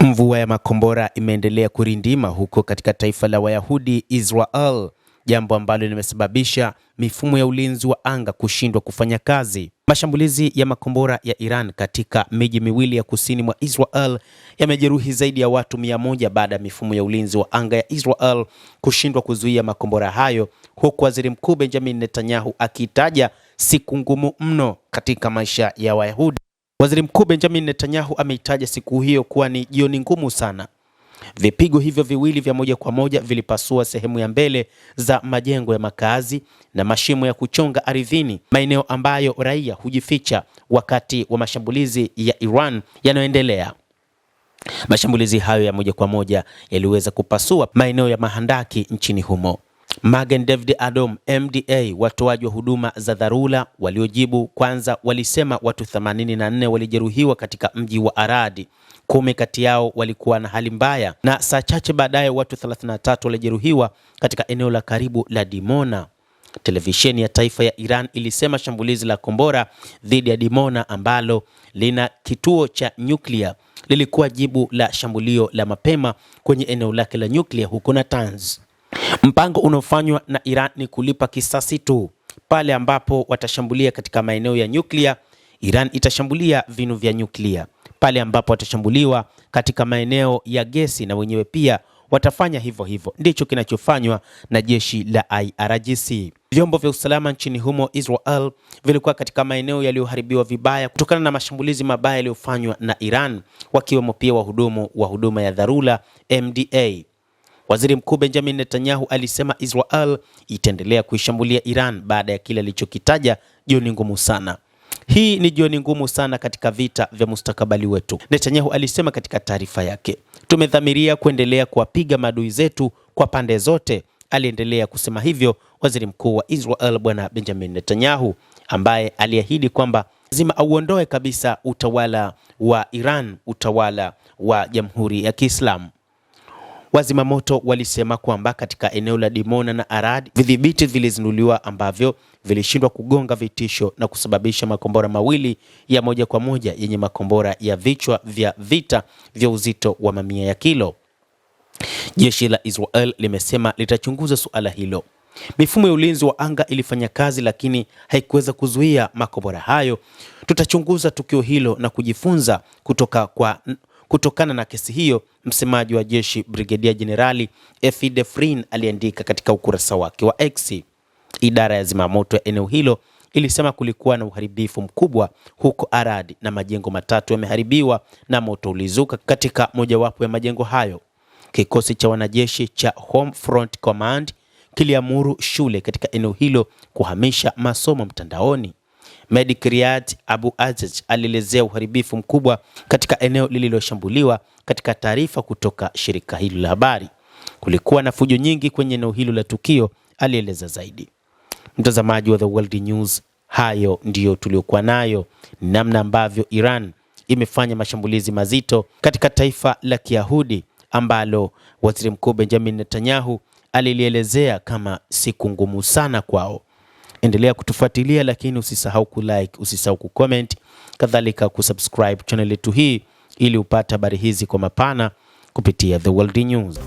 Mvua ya makombora imeendelea kurindima huko katika taifa la Wayahudi Israel, jambo ambalo limesababisha mifumo ya ulinzi wa anga kushindwa kufanya kazi. Mashambulizi ya makombora ya Iran katika miji miwili ya kusini mwa Israel yamejeruhi zaidi ya watu 100 baada ya mifumo ya ulinzi wa anga ya Israel kushindwa kuzuia makombora hayo, huku Waziri Mkuu Benjamin Netanyahu akitaja siku ngumu mno katika maisha ya Wayahudi. Waziri Mkuu Benjamin Netanyahu ameitaja siku hiyo kuwa ni jioni ngumu sana. Vipigo hivyo viwili vya moja kwa moja vilipasua sehemu ya mbele za majengo ya makazi na mashimo ya kuchonga ardhini, maeneo ambayo raia hujificha wakati wa mashambulizi ya Iran yanayoendelea. Mashambulizi hayo ya moja kwa moja yaliweza kupasua maeneo ya mahandaki nchini humo. Magen David Adom MDA, watoaji wa huduma za dharura waliojibu kwanza, walisema watu 84 walijeruhiwa katika mji wa Arad. 10 kati yao walikuwa na hali mbaya, na saa chache baadaye watu 33 walijeruhiwa katika eneo la karibu la Dimona. Televisheni ya taifa ya Iran ilisema shambulizi la kombora dhidi ya Dimona, ambalo lina kituo cha nyuklia, lilikuwa jibu la shambulio la mapema kwenye eneo lake la nyuklia huko Natanz. Mpango unaofanywa na Iran ni kulipa kisasi tu. Pale ambapo watashambulia katika maeneo ya nyuklia, Iran itashambulia vinu vya nyuklia. Pale ambapo watashambuliwa katika maeneo ya gesi, na wenyewe pia watafanya hivyo hivyo. Ndicho kinachofanywa na jeshi la IRGC. Vyombo vya usalama nchini humo Israel vilikuwa katika maeneo yaliyoharibiwa vibaya kutokana na mashambulizi mabaya yaliyofanywa na Iran, wakiwemo pia wahudumu wa huduma ya dharura MDA. Waziri Mkuu Benjamin Netanyahu alisema Israel itaendelea kuishambulia Iran baada ya kile alichokitaja jioni ngumu sana. Hii ni jioni ngumu sana katika vita vya mustakabali wetu, Netanyahu alisema katika taarifa yake. Tumedhamiria kuendelea kuwapiga maadui zetu kwa pande zote, aliendelea kusema hivyo Waziri Mkuu wa Israel Bwana Benjamin Netanyahu, ambaye aliahidi kwamba lazima auondoe kabisa utawala wa Iran, utawala wa Jamhuri ya Kiislamu. Wazima moto walisema kwamba katika eneo la Dimona na Arad vidhibiti vilizinduliwa ambavyo vilishindwa kugonga vitisho na kusababisha makombora mawili ya moja kwa moja yenye makombora ya vichwa vya vita vya uzito wa mamia ya kilo. Jeshi la Israel limesema litachunguza suala hilo. Mifumo ya ulinzi wa anga ilifanya kazi, lakini haikuweza kuzuia makombora hayo. Tutachunguza tukio hilo na kujifunza kutokana na kesi hiyo, msemaji wa jeshi Brigedia Jenerali Efi Defrin aliandika katika ukurasa wake wa X. Idara ya zimamoto ya eneo hilo ilisema kulikuwa na uharibifu mkubwa huko Arad na majengo 3 yameharibiwa na moto ulizuka katika mojawapo ya majengo hayo. Kikosi cha wanajeshi cha Home Front Command kiliamuru shule katika eneo hilo kuhamisha masomo mtandaoni. Mehdi Kiryat Abu Aziz alielezea uharibifu mkubwa katika eneo lililoshambuliwa katika taarifa kutoka shirika hilo la habari. Kulikuwa na fujo nyingi kwenye eneo hilo la tukio, alieleza zaidi. Mtazamaji wa The World News, hayo ndiyo tuliokuwa nayo, namna ambavyo Iran imefanya mashambulizi mazito katika taifa la Kiyahudi ambalo Waziri Mkuu Benjamin Netanyahu alilielezea kama siku ngumu sana kwao. Endelea kutufuatilia, lakini usisahau kulike, usisahau kucomment, kadhalika kusubscribe channel yetu hii ili upate habari hizi kwa mapana kupitia The World News.